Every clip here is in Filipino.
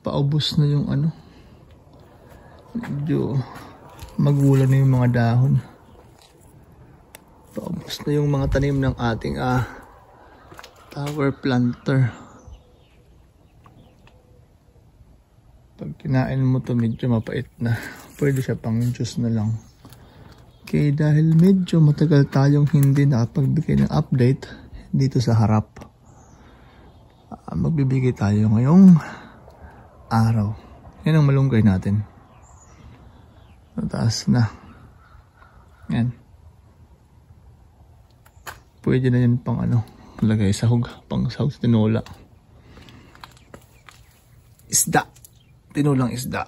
paubos na yung ano. Medyo magulan na yung mga dahon. Paubos na yung mga tanim ng ating tower planter. Pag kinain mo to medyo mapait na. Pwede siya pang juice na lang. Okay, dahil medyo matagal tayong hindi nakapagbigay ng update dito sa harap, magbibigay tayo ngayong araw. Yan ang malunggay natin. Mataas na. Yan. Pwede na yan pang ano, lagay sahog, pang sahog sa tinola. Isda. Tinulang isda.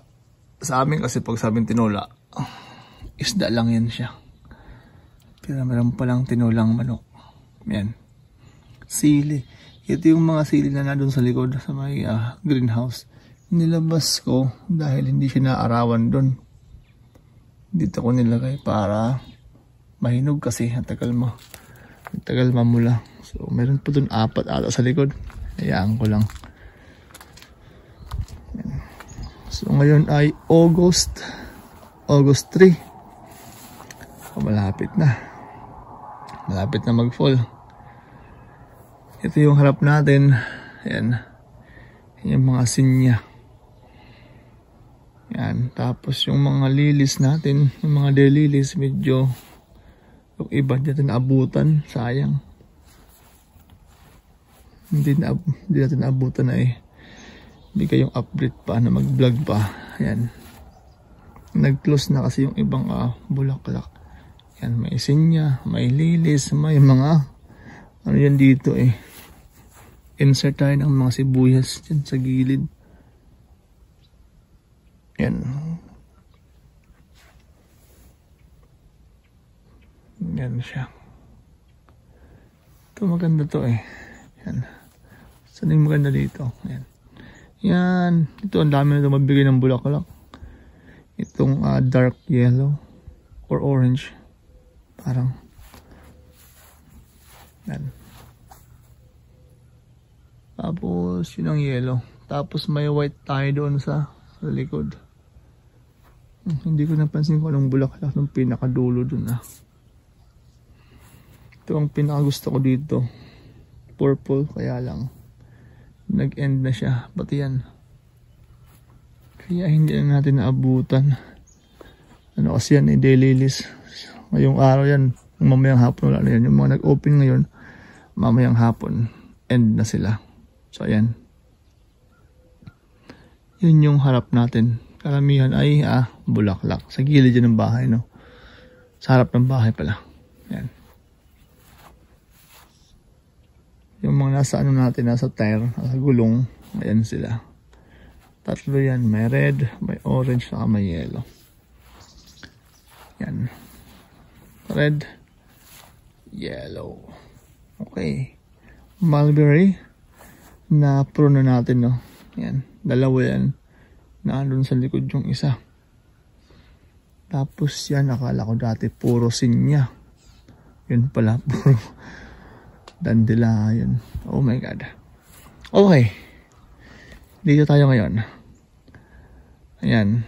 Sa amin kasi pag sabing tinola, isda lang yan siya. Pero meron palang tinulang manok. Yan. Sili. Ito yung mga sili na nandun sa likod sa may greenhouse. Nilabas ko dahil hindi siya naarawan doon. Dito ko nilagay para mahinog kasi tagal mamula. So meron pa doon 4 ata sa likod. Hayaan ko lang. Yan. So ngayon ay August 3. Malapit na mag-fall. Ito yung harap natin. Ayan. Yung mga sinya. Yan. Tapos yung mga lilis natin, yung mga daylilies, medyo yung iba natin naabutan. Sayang. Hindi natin naabutan na hindi kayong update pa na mag-vlog pa. Ayan. Nag-close na kasi yung ibang bulaklak. Yan, may sinya, may lilis, may mga ano yan dito insert tayo ng mga sibuyas dyan sa gilid. Yan. Yan siya. Ito maganda to Yan. Saan yung maganda dito? Yan. Yan. Ito ang dami na ito mabigay ng bulaklak. Itong dark yellow or orange. Parang yan. Tapos yun ang yellow. Tapos may white tayo doon sa likod. Hindi ko napansin kung anong bulaklak ng pinakadulo doon Ito ang pinakagusto ko dito. Purple, kaya lang nag-end na siya. Pati yan. Kaya hindi na natin naabutan. Ano kasi yan daylilies. Ngayong araw yan, mamayang hapon wala na yan. Yung mga nag-open ngayon, mamayang hapon, end na sila. So ayan. Yun yung harap natin. Karamihan ay bulaklak. Sa gilid yan ng bahay, no? Sa harap ng bahay pala. Ayan. Yung mga nasa ano natin, nasa tire, nasa gulong, ayan sila. Tatlo yan. May red, may orange, saka may yellow. Yan. Red, yellow. Okay. Mulberry na prune na natin, no? Yan. Dalawa yan. Naandun sa likod yung isa. Tapos yan, akala ko dati puro sinya. Yun pala, puro dandelion. Oh my God. Okay. Dito tayo ngayon. Ayan.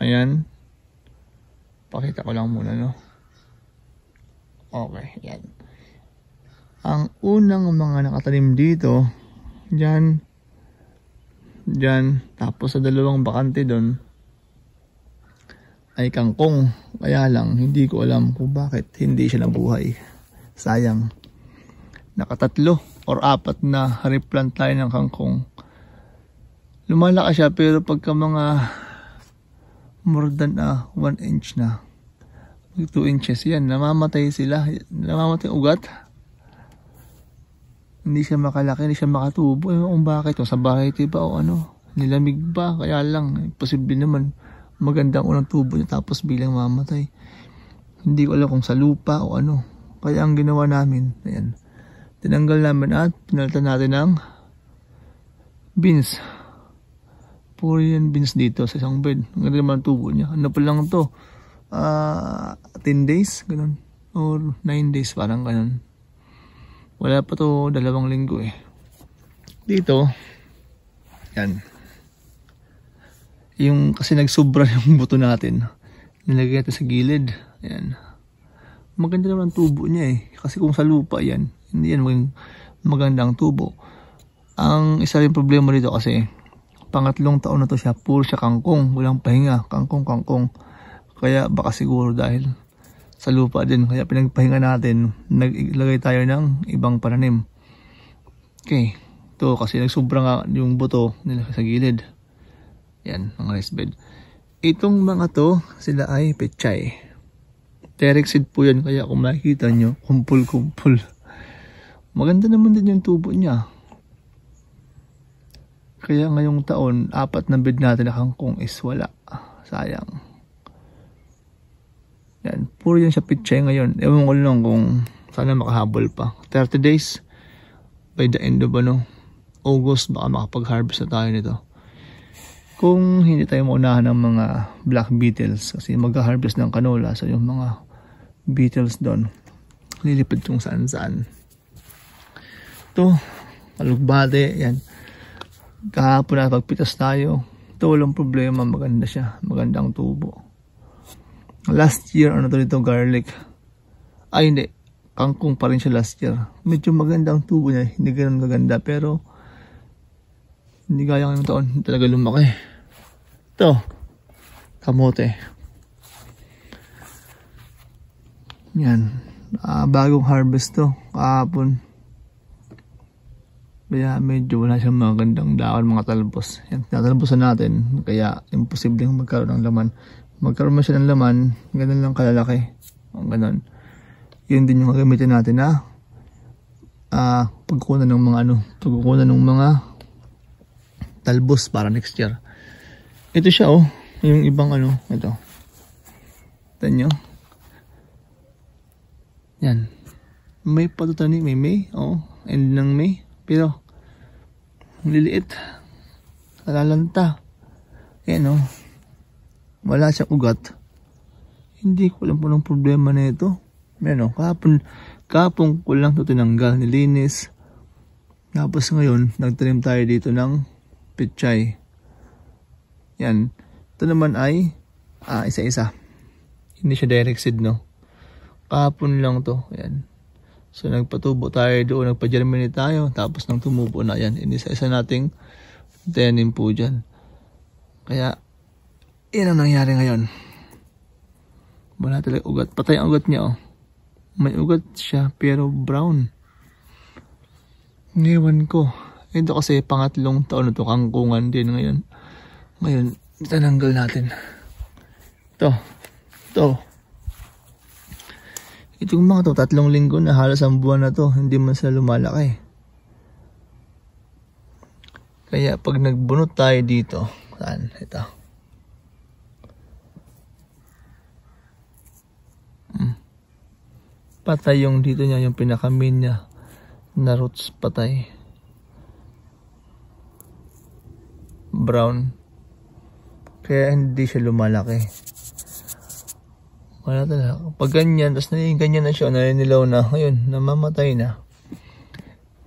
Ayan. Pakita ko lang muna, no? Okay, yan. Ang unang mga nakatanim dito, dyan, tapos sa dalawang bakante doon, ay kangkong. Kaya lang, hindi ko alam kung bakit hindi siya nabuhay. Sayang. Nakatatlo or 4 na replant tayo ng kangkong. Lumalaki siya pero pagka mga more than 1 inch na, 2 inches yan, namamatay sila. Namamatay ugat. Hindi siya makalaki, hindi siya makatubo. Kung bakit, o sa bahay diba o ano, nilamig ba, kaya lang posible naman magandang unang tubo niya tapos bilang mamatay. Hindi ko alam kung sa lupa o ano. Kaya ang ginawa namin, ayan, tinanggal namin at pinalitan natin ng beans. Puro yan beans dito sa isang bed. Ang ganda naman tubo niya. Ano pa lang to? 10 days, ganun. Or 9 days, parang ganun. Wala pa to 2 linggo Dito, Yan. Yung kasi nagsubra yung buto natin. Nilagay natin sa gilid. Yan. Maganda naman ang tubo niya eh. Kasi kung sa lupa yan, hindi yan magandang tubo. Ang isa rin problema dito kasi pangatlong taon na to siya, puro siya kangkong, walang pahinga, kangkong. Kaya baka siguro dahil sa lupa din, kaya pinagpahinga natin, naglagay tayo ng ibang pananim. Okay, ito kasi nagsobra nga yung buto nila sa gilid. Yan, mga rice bed. Itong mga to, sila ay pechay. Terexid po yan, kaya kung makikita nyo, kumpul-kumpul. Maganda naman din yung tubo niya. Kaya ngayong taon, 4 na bed natin na kangkong is wala. Sayang. Yan, puro yan siya pichay ngayon. Ewan ko lang kung sana makahabol pa. 30 days by the end of August, baka makapag-harvest na tayo nito. Kung hindi tayo maunahan ng mga black beetles, kasi mag-harvest ng canola, so yung mga beetles doon, lilipad kung saan-saan. Ito, alugbate, yan. Kahapon na pagpitas tayo, ito walang problema, maganda siya, magandang tubo. Last year, to dito, garlic. Ay hindi, kangkong pa rin siya last year. Medyo magandang tubo niya, hindi ganun maganda, pero hindi gaya ngayong taon, talaga lumaki. Ito, kamote. Yan, bagong harvest to, kahapon. Kaya medyo wala siyang magandang dahon, mga talbos. Yan, natalbosan natin, kaya imposibleng magkaroon ng laman. Magkaroon man siya ng laman, ganun lang kalalaki. Ganun. Yun din yung gagamitin natin na pagkukunan ng mga pagkukunan ng mga talbos para next year. Ito siya yung ibang ito. Ito nyo. Yan. May patutanim, may, end ng May. Pero, liliit. Nalalanta. Yan wala siyang ugat. Hindi ko alam po ng problema na ito. Yan kahapon ko lang ito tinanggal, nilinis. Tapos ngayon, nagtanim tayo dito ng pechay. Yan. Ito naman ay, isa-isa. Hindi siya direct seed, Kahapon lang to. Yan. So nagpatubo tayo doon, nagpa-germinate tayo, tapos nang tumubo na yan, inisa-isa nating tenim po dyan. Kaya, yan ang nangyari ngayon. Wala talaga ugat. Patay ang ugat niya, May ugat siya, pero brown. Ngayon ko. Ito kasi pangatlong taon na to, kangkungan din ngayon. Ngayon, itananggal natin. Ito. Itong mga to, 3 linggo na, halos ang buwan na to, hindi man sila lumalaki. Kaya pag nagbunot tayo dito, saan? Ito. Patay yung dito niya, yung pinaka-main niya na roots, patay. Brown. Kaya hindi siya lumalaki. Wala talaga. Pag ganyan, tapos ganyan na siya, naninilaw na, ngayon, namamatay na.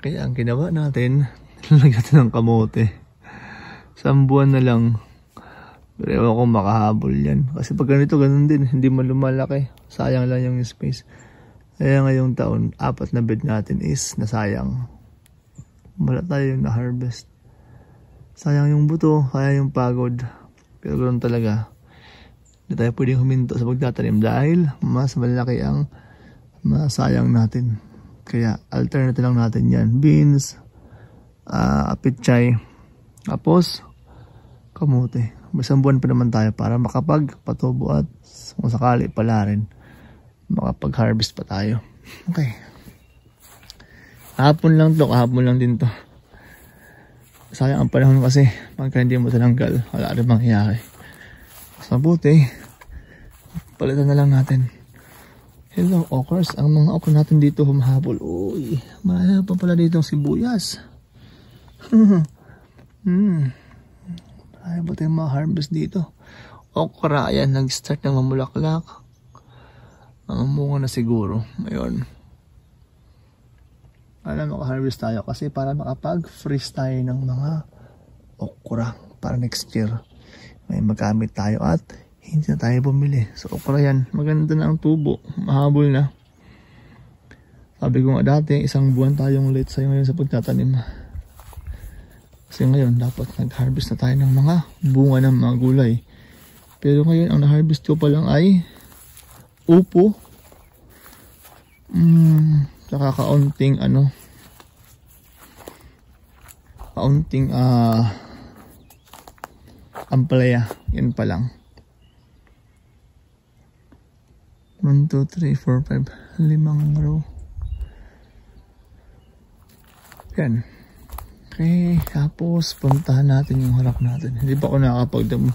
Kaya ang ginawa natin, nilagyan natin ng kamote. 1 buwan na lang. Pero ewan ko makahabol yan. Kasi pag ganito, ganun din, hindi man lumalaki. Sayang lang yung space. Kaya ngayong taon, 4 na bed natin is nasayang. Wala tayo yung na-harvest. Sayang yung buto, kaya yung pagod. Pero ganoon talaga. Hindi tayo pwedeng huminto sa pagtatanim dahil mas malaki ang masayang natin. Kaya alternative lang natin yan. Beans, pechay, tapos kamote. May 1 buwan pa naman tayo para makapagpatubo at kung sakali pala rin makapag-harvest pa tayo. Okay. Kahapon lang din to. Sayang ang panahon kasi pagka hindi mo tinanggal, wala rin mangyayari. Mas mabuti, palitan na lang natin. Hello, okras. Ang mga okra natin dito humahabol. Uy, marami pa pala dito sibuyas. Ay, ba tayong ma-harvest dito? Okra, ayan, nag-start ng mamulaklak. Mamunga na siguro. Ayun. Para maka-harvest tayo kasi para makapag-freeze tayo ng mga okra para next year may magamit tayo at hindi na tayo bumili. So okra yan, maganda na ang tubo, mahabol na. Sabi ko nga dati, isang buwan tayong late sa'yo ngayon sa pagtatanim. Kasi ngayon dapat nag-harvest na tayo ng mga bunga ng mga gulay. Pero ngayon ang na-harvest ko pa lang ay upo. Saka kaunting ampalaya. Yan pa lang. 1, 2, 3, 4, 5 5 row. Yan. Okay, tapos puntahan natin yung harap natin. Hindi pa ako nakakapagdamo.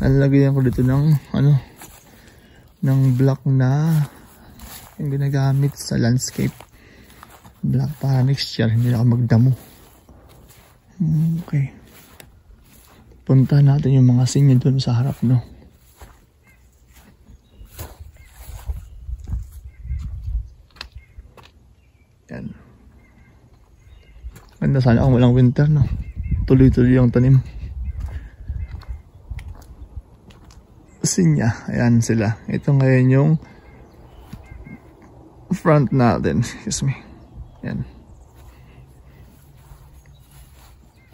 Nalagyan ko dito ng ng block na yung ginagamit sa landscape block para next year hindi na ako magdamo. Okay, puntahan natin yung mga sinyo dun sa harap, no? Yan. Ganda sana kung walang winter, no? Tuloy-tuloy yung tanim. Sinya, ayan sila. Ito ngayon yung front natin. Excuse me. Yan.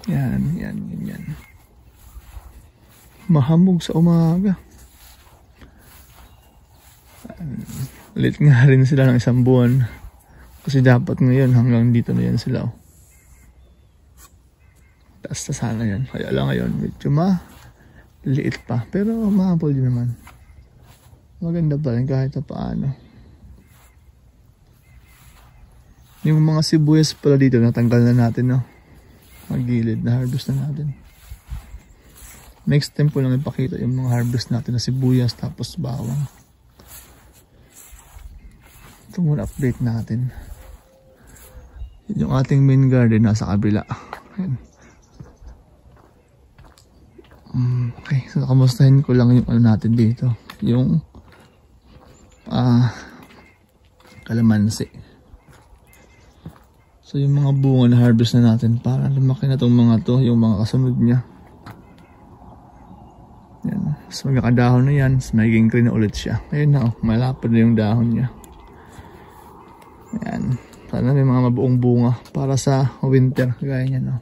Yan. Mahamog sa umaga. Late nga rin sila ng isang buwan. Kasi dapat ngayon hanggang dito na yan sila. Taas na sana yan. Kaya lang ngayon medyo liit pa. Pero mahabol din naman. Maganda pa rin kahit na paano. Yung mga sibuyas pala dito natanggal na natin, no? Magilid na harvest na natin. Next time po lang ipakita yung mga harvest natin na sibuyas tapos bawang. Ito muna update natin. Yung ating main garden nasa kabila. Ayan. Okay, so kamustahin ko lang yung natin dito. Yung kalamansi. So yung mga bunga na harvest na natin para lumaki na tong mga to, yung mga kasunod niya. Yan. So magkakadahon na yan, so magiging green na ulit siya. Ayun na, malapad na yung dahon niya. Yan. Sana may mga mabuong bunga para sa winter. Gaya niya, no?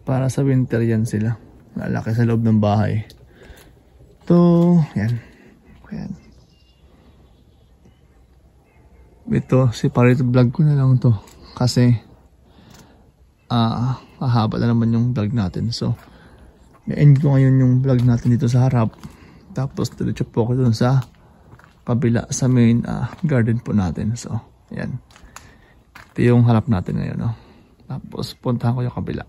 Para sa winter yan sila. Lalaki sa loob ng bahay. Ito, yan. Ayan. Ito, separate vlog ko na lang to. Kasi, hahaba na naman yung vlog natin. So, i-end ko ngayon yung vlog natin dito sa harap. Tapos, diretso po ako dun sa kabila, sa main garden po natin. So, ayan. Ito yung harap natin ngayon, no? Tapos, puntahan ko yung kabila.